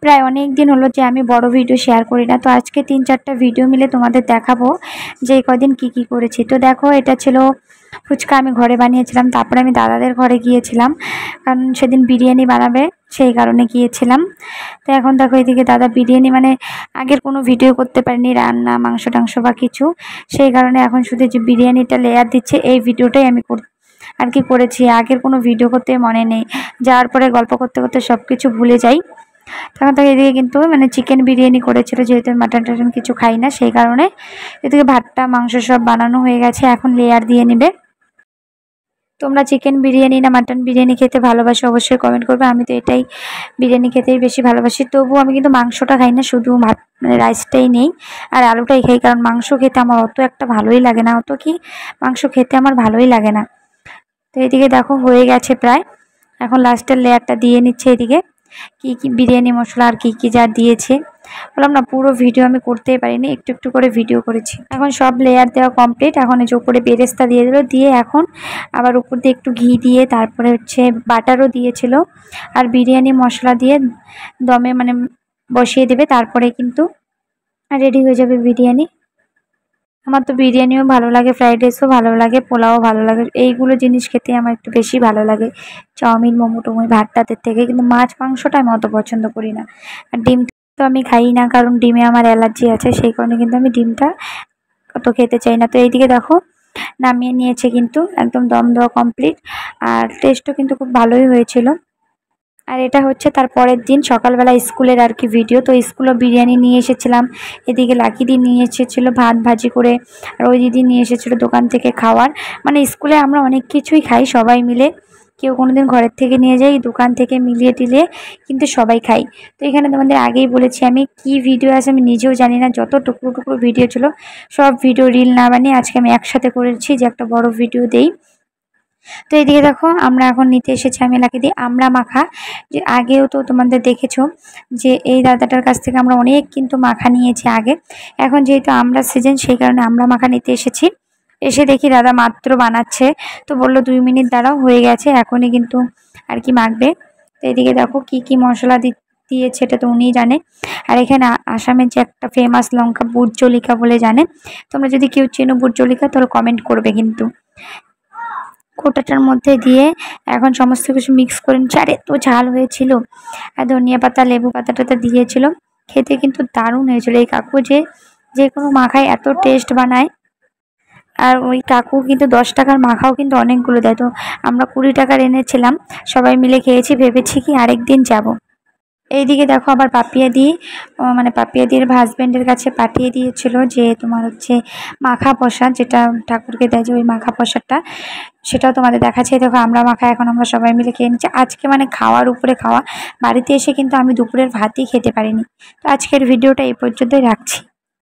প্রায় অনেক দিন হলো যে আমি বড় ভিডিও শেয়ার করি না। তো আজকে 3-4টা ভিডিও মিলে তোমাদের দেখাবো যে এই কদিন কি করেছি। তো দেখো, এটা ছিল ফুচকা, আমি ঘরে বানিয়েছিলাম। তারপরে আমি দাদাদের ঘরে গিয়েছিলাম, কারণ সেদিন বিরিয়ানি বানাবে, সেই কারণে গিয়েছিলাম। তো এখন দেখো, এদিকে দাদা বিরিয়ানি মানে আগের কোনো ভিডিও করতে পারিনি, রান্না মাংস টাংস বা কিছু, সেই কারণে এখন শুধু যে বিরিয়ানিটা লেয়ার দিচ্ছে এই ভিডিওটাই আমি আর কি করেছি। আগের কোনো ভিডিও করতে মনে নেই, যাওয়ার পরে গল্প করতে করতে সব কিছু ভুলে যাই। তখন তাকে এদিকে কিন্তু মানে চিকেন বিরিয়ানি করেছিল, যেহেতু মাটন টাটন কিছু খাই না, সেই কারণে এদিকে ভাতটা মাংস সব বানানো হয়ে গেছে। এখন লেয়ার দিয়ে নেবে। তোমরা চিকেন বিরিয়ানি না মাটন বিরিয়ানি খেতে ভালোবাসো অবশ্যই কমেন্ট করবে। আমি তো এটাই বিরিয়ানি খেতেই বেশি ভালোবাসি। তবুও আমি কিন্তু মাংসটা খাই না, শুধু ভাত মানে রাইসটাই নেই আর আলুটাই খাই, কারণ মাংস খেতে আমার অত একটা ভালোই লাগে না, মাংস খেতে আমার ভালোই লাগে না। তো এদিকে দেখো হয়ে গেছে প্রায়। এখন লাস্টের লেয়ারটা দিয়ে নিচ্ছে। এদিকে কি বিরিয়ানি মশলা আর কি যা দিয়েছে, বললাম না পুরো ভিডিও আমি করতেই পারিনি, একটু একটু করে ভিডিও করেছি। এখন সব লেয়ার দেওয়া কমপ্লিট। এখন এই যে উপরে বেরেস্তা দিয়ে দিল, দিয়ে এখন আবার উপর দিয়ে একটু ঘি দিয়ে, তারপরে হচ্ছে বাটারও দিয়েছিল, আর বিরিয়ানি মশলা দিয়ে দমে মানে বসিয়ে দেবে। তারপরে কিন্তু রেডি হয়ে যাবে বিরিয়ানি। আমার তো বিরিয়ানিও ভালো লাগে, ফ্রাইড রাইসও ভালো লাগে, পোলাও ভালো লাগে। এইগুলো জিনিস খেতে আমার একটু বেশি ভালো লাগে, চাউমিন মোমো টোমো ভাত টাতের থেকে। কিন্তু মাছ মাংসটা আমি অত পছন্দ করি না। আর ডিম তো আমি খাই না, কারণ ডিমে আমার অ্যালার্জি আছে, সেই কারণে কিন্তু আমি ডিমটা অত খেতে চাই না। তো এইদিকে দেখো নামিয়ে নিয়েছে, কিন্তু একদম দম দেওয়া কমপ্লিট। আর টেস্টও কিন্তু খুব ভালোই হয়েছিল। আর এটা হচ্ছে তার পরের দিন সকালবেলা স্কুলের আর কি ভিডিও। তো স্কুলে বিরিয়ানি নিয়ে এসেছিলাম, এদিকে লাকি দি নিয়ে এসেছিলো ভাত ভাজি করে, আর ওই দিদি নিয়ে এসেছিলো দোকান থেকে খাওয়ার। মানে স্কুলে আমরা অনেক কিছুই খাই সবাই মিলে, কেউ কোনোদিন ঘরের থেকে নিয়ে যাই, দোকান থেকে মিলিয়ে টিলিয়ে কিন্তু সবাই খাই। তো এখানে তোমাদের আগেই বলেছি আমি কি ভিডিও আছে আমি নিজেও জানি না, যত টুকরো টুকরো ভিডিও ছিল সব ভিডিও রিল না বানিয়ে আজকে আমি একসাথে করেছি যে একটা বড় ভিডিও দেই। তো এদিকে দেখো আমরা এখন নিতে এসেছি, আমি লাকি দিই আমরা মাখা। যে আগেও তো তোমাদের দেখেছো যে এই দাদাটার কাছ থেকে আমরা অনেক কিন্তু মাখা নিয়েছি আগে। এখন যেহেতু আমরা সিজন, সেই কারণে আমরা মাখা নিতে এসেছি। এসে দেখি দাদা মাত্র বানাচ্ছে, তো বললো 2 মিনিট দাঁড়াও, হয়ে গেছে, এখনই কিন্তু আর কি মাখবে। তো এদিকে দেখো কি মশলা দিয়েছে এটা তো উনিই জানে। আর এখানে আসামের যে একটা ফেমাস লঙ্কা বুটজলিকা বলে জানে, তোমরা যদি কেউ চেনো বুটজলিকা তাহলে কমেন্ট করবে কিন্তু। কোটাটার মধ্যে দিয়ে এখন সমস্ত কিছু মিক্স করে নিচ্ছে। আর এত ঝাল হয়েছিল, আর ধনিয়া পাতা লেবু পাতাটা দিয়েছিল, খেতে কিন্তু দারুণ হয়েছিল। এই কাকু যে কোনো মাখায় এত টেস্ট বানায়। আর ওই কাকু কিন্তু 10 টাকার মাখাও কিন্তু অনেকগুলো দেয়। তো আমরা 20 টাকার এনেছিলাম, সবাই মিলে খেয়েছি, ভেবেছি কি আরেকদিন যাব। এইদিকে দেখো আবার পাপিয়াদি মানে পাপিয়াদির হাজব্যান্ডের কাছে পাঠিয়ে দিয়েছিল যে তোমার হচ্ছে মাখা প্রসাদ, যেটা ঠাকুরকে দেয় যে ওই মাখা প্রসাদটা, সেটাও তোমাদের দেখাচ্ছে। দেখো আমরা মাখা এখন আমরা সবাই মিলে খেয়ে নিচ্ছি। আজকে মানে খাওয়ার উপরে খাওয়া, বাড়িতে এসে কিন্তু আমি দুপুরের ভাতই খেতে পারিনি। তো আজকের ভিডিওটা এই পর্যন্তই রাখছি।